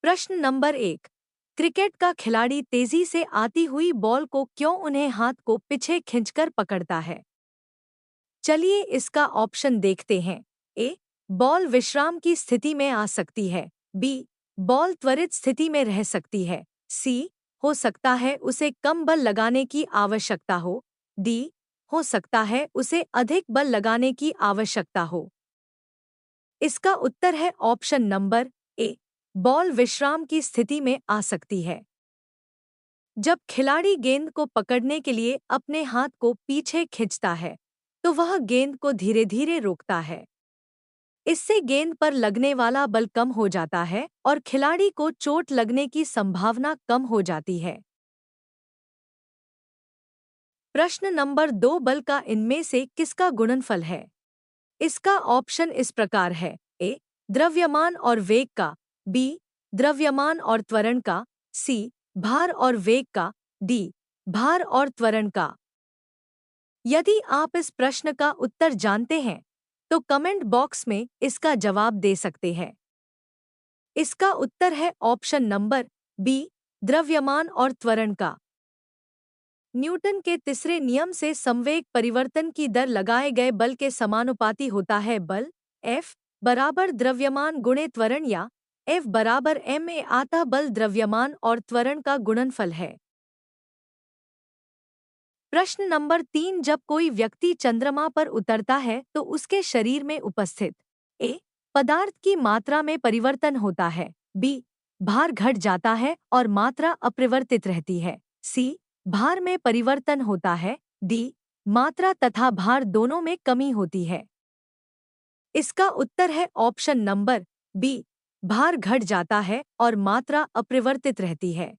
प्रश्न number 1। Cricket का खिलाड़ी तेजी से आती हुई बॉल को क्यों उन्हें हाथ को पीछे खींचकर पकड़ता है? चलिए इसका ऑप्शन देखते हैं। ए। बॉल विश्राम की स्थिति में आ सकती है। बी। बॉल त्वरित स्थिति में रह सकती है। सी। हो सकता है उसे कम बल लगाने की आवश्यकता हो। डी। हो सकता है उसे अधिक बल लगाने की आवश्यकता हो। इसका उत्तर है ऑप्शन नंबर ए। बॉल विश्राम की स्थिति में आ सकती है। जब खिलाड़ी गेंद को पकड़ने के लिए अपने हाथ को पीछे खींचता है, तो वह गेंद को धीरे धीरे रोकता है। इससे गेंद पर लगने वाला बल कम हो जाता है और खिलाड़ी को चोट लगने की संभावना कम हो जाती है। प्रश्न नंबर 2। बल का इनमें से किसका गुणनफल है? इसका ऑप्शन इस प्रकार है। ए। द्रव्यमान और वेग का। बी। द्रव्यमान और त्वरण का। सी। भार और वेग का। डी। भार और त्वरण का। यदि आप इस प्रश्न का उत्तर जानते हैं तो कमेंट बॉक्स में इसका जवाब दे सकते हैं। इसका उत्तर है ऑप्शन नंबर बी। द्रव्यमान और त्वरण का। न्यूटन के तीसरे नियम से संवेग परिवर्तन की दर लगाए गए बल के समानुपाती होता है। बल F बराबर द्रव्यमान गुणे त्वरण या F बराबर ma आता बल द्रव्यमान और त्वरण का गुणनफल है। प्रश्न नंबर 3। जब कोई व्यक्ति चंद्रमा पर उतरता है तो उसके शरीर में उपस्थित ए। पदार्थ की मात्रा में परिवर्तन होता है। बी। भार घट जाता है और मात्रा अपरिवर्तित रहती है। सी। भार में परिवर्तन होता है। डी। मात्रा तथा भार दोनों में कमी होती है। इसका उत्तर है ऑप्शन नंबर बी। भार घट जाता है और मात्रा अपरिवर्तित रहती है।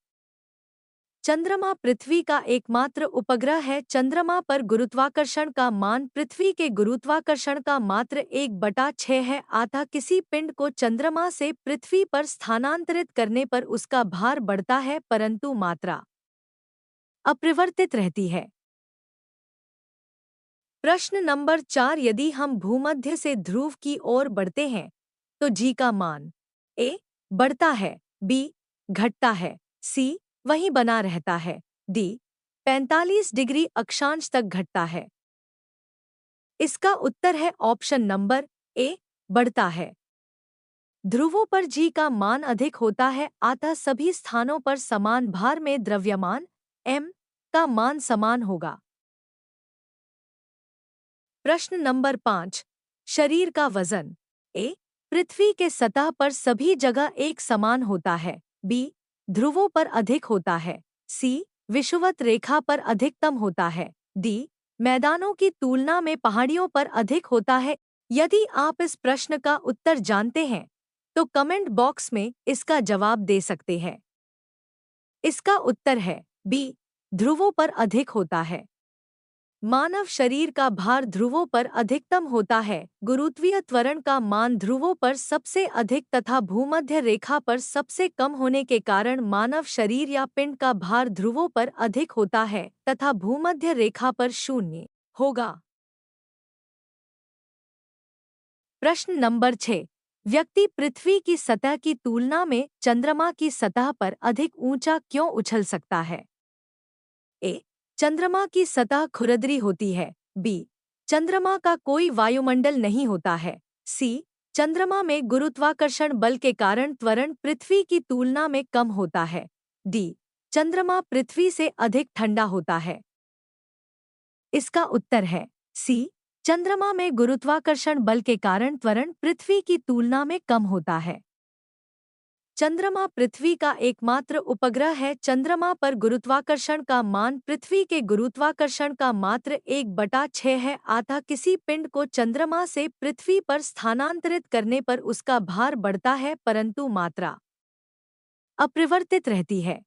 चंद्रमा पृथ्वी का एकमात्र उपग्रह है। चंद्रमा पर गुरुत्वाकर्षण का मान पृथ्वी के गुरुत्वाकर्षण का मात्र 1/6 है। अतः किसी पिंड को चंद्रमा से पृथ्वी पर स्थानांतरित करने पर उसका भार बढ़ता है परंतु मात्रा अपरिवर्तित रहती है। प्रश्न नंबर 4। यदि हम भूमध्य से ध्रुव की ओर बढ़ते हैं तो जी का मान ए। बढ़ता है। बी। घटता है। सी। वहीं बना रहता है। डी। 45 डिग्री अक्षांश तक घटता है। इसका उत्तर है ऑप्शन नंबर ए। बढ़ता है। ध्रुवों पर जी का मान अधिक होता है अतः सभी स्थानों पर समान भार में द्रव्यमान m का मान समान होगा। प्रश्न नंबर 5। शरीर का वजन ए। पृथ्वी के सतह पर सभी जगह एक समान होता है। बी। ध्रुवों पर अधिक होता है। सी। विषुवत रेखा पर अधिकतम होता है। डी। मैदानों की तुलना में पहाड़ियों पर अधिक होता है। यदि आप इस प्रश्न का उत्तर जानते हैं तो कमेंट बॉक्स में इसका जवाब दे सकते हैं। इसका उत्तर है बी। ध्रुवों पर अधिक होता है। मानव शरीर का भार ध्रुवों पर अधिकतम होता है। गुरुत्वीय त्वरण का मान ध्रुवों पर सबसे अधिक तथा भूमध्य रेखा पर सबसे कम होने के कारण मानव शरीर या पिंड का भार ध्रुवों पर अधिक होता है तथा भूमध्य रेखा पर 0 होगा। प्रश्न नंबर 6। व्यक्ति पृथ्वी की सतह की तुलना में चंद्रमा की सतह पर अधिक ऊंचा क्यों उछल सकता है? ए। चंद्रमा की सतह खुरदरी होती है। बी। चंद्रमा का कोई वायुमंडल नहीं होता है। सी। चंद्रमा में गुरुत्वाकर्षण बल के कारण त्वरण पृथ्वी की तुलना में कम होता है। डी। चंद्रमा पृथ्वी से अधिक ठंडा होता है। इसका उत्तर है सी। चंद्रमा में गुरुत्वाकर्षण बल के कारण त्वरण पृथ्वी की तुलना में कम होता है। चंद्रमा पृथ्वी का एकमात्र उपग्रह है। चंद्रमा पर गुरुत्वाकर्षण का मान पृथ्वी के गुरुत्वाकर्षण का मात्र 1/6 है। अतः किसी पिंड को चंद्रमा से पृथ्वी पर स्थानांतरित करने पर उसका भार बढ़ता है परंतु मात्रा अपरिवर्तित रहती है।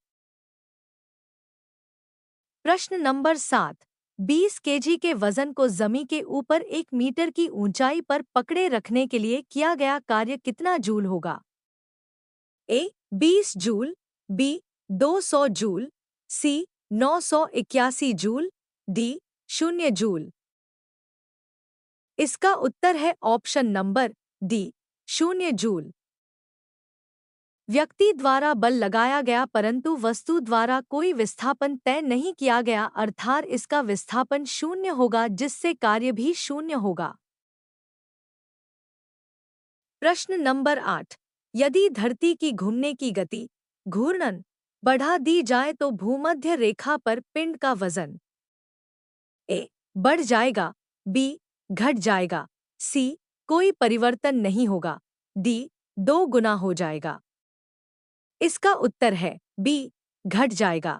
प्रश्न नंबर 7। 20 केजी के वजन को जमीन के ऊपर 1 मीटर की ऊंचाई पर पकड़े रखने के लिए किया गया कार्य कितना जूल होगा? ए। 20 जूल। बी। 200 जूल। सी। 981 जूल। डी। 0 जूल। इसका उत्तर है ऑप्शन नंबर डी। 0 जूल। व्यक्ति द्वारा बल लगाया गया परंतु वस्तु द्वारा कोई विस्थापन तय नहीं किया गया अर्थात इसका विस्थापन शून्य होगा जिससे कार्य भी शून्य होगा। प्रश्न नंबर 8। यदि धरती की घूमने की गति घूर्णन बढ़ा दी जाए तो भूमध्य रेखा पर पिंड का वजन ए बढ़ जाएगा, बी घट जाएगा, सी कोई परिवर्तन नहीं होगा, डी 2 गुना हो जाएगा। इसका उत्तर है बी घट जाएगा।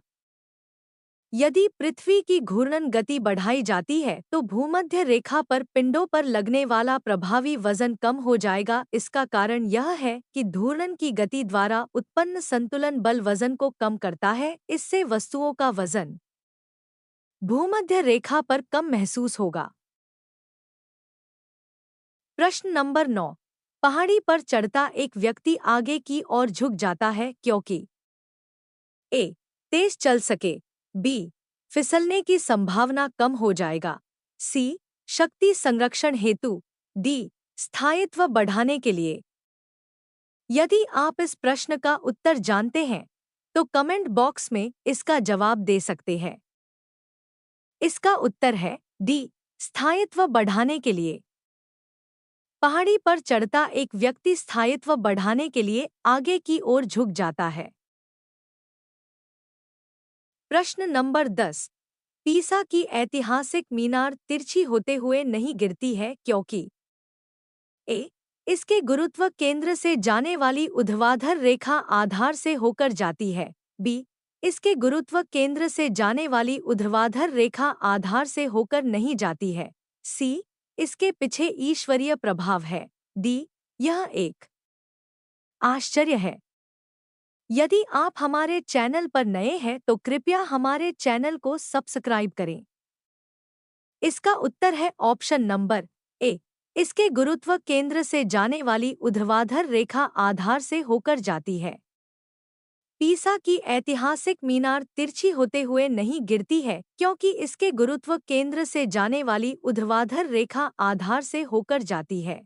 यदि पृथ्वी की घूर्णन गति बढ़ाई जाती है तो भूमध्य रेखा पर पिंडों पर लगने वाला प्रभावी वजन कम हो जाएगा। इसका कारण यह है कि घूर्णन की गति द्वारा उत्पन्न संतुलन बल वजन को कम करता है, इससे वस्तुओं का वजन भूमध्य रेखा पर कम महसूस होगा। प्रश्न नंबर 9। पहाड़ी पर चढ़ता एक व्यक्ति आगे की ओर झुक जाता है क्योंकि ए तेज चल सके, बी फिसलने की संभावना कम हो जाएगा, सी शक्ति संरक्षण हेतु, डी स्थायित्व बढ़ाने के लिए। यदि आप इस प्रश्न का उत्तर जानते हैं तो कमेंट बॉक्स में इसका जवाब दे सकते हैं। इसका उत्तर है डी स्थायित्व बढ़ाने के लिए। पहाड़ी पर चढ़ता एक व्यक्ति स्थायित्व बढ़ाने के लिए आगे की ओर झुक जाता है। प्रश्न नंबर 10। पीसा की ऐतिहासिक मीनार तिरछी होते हुए नहीं गिरती है क्योंकि ए इसके गुरुत्व केंद्र से जाने वाली ऊर्ध्वाधर रेखा आधार से होकर जाती है, बी इसके गुरुत्व केंद्र से जाने वाली ऊर्ध्वाधर रेखा आधार से होकर नहीं जाती है, सी इसके पीछे ईश्वरीय प्रभाव है, डी यह एक आश्चर्य है। यदि आप हमारे चैनल पर नए हैं तो कृपया हमारे चैनल को सब्सक्राइब करें। इसका उत्तर है ऑप्शन नंबर ए इसके गुरुत्व केंद्र से जाने वाली ऊर्ध्वाधर रेखा आधार से होकर जाती है। पीसा की ऐतिहासिक मीनार तिरछी होते हुए नहीं गिरती है क्योंकि इसके गुरुत्व केंद्र से जाने वाली ऊर्ध्वाधर रेखा आधार से होकर जाती है।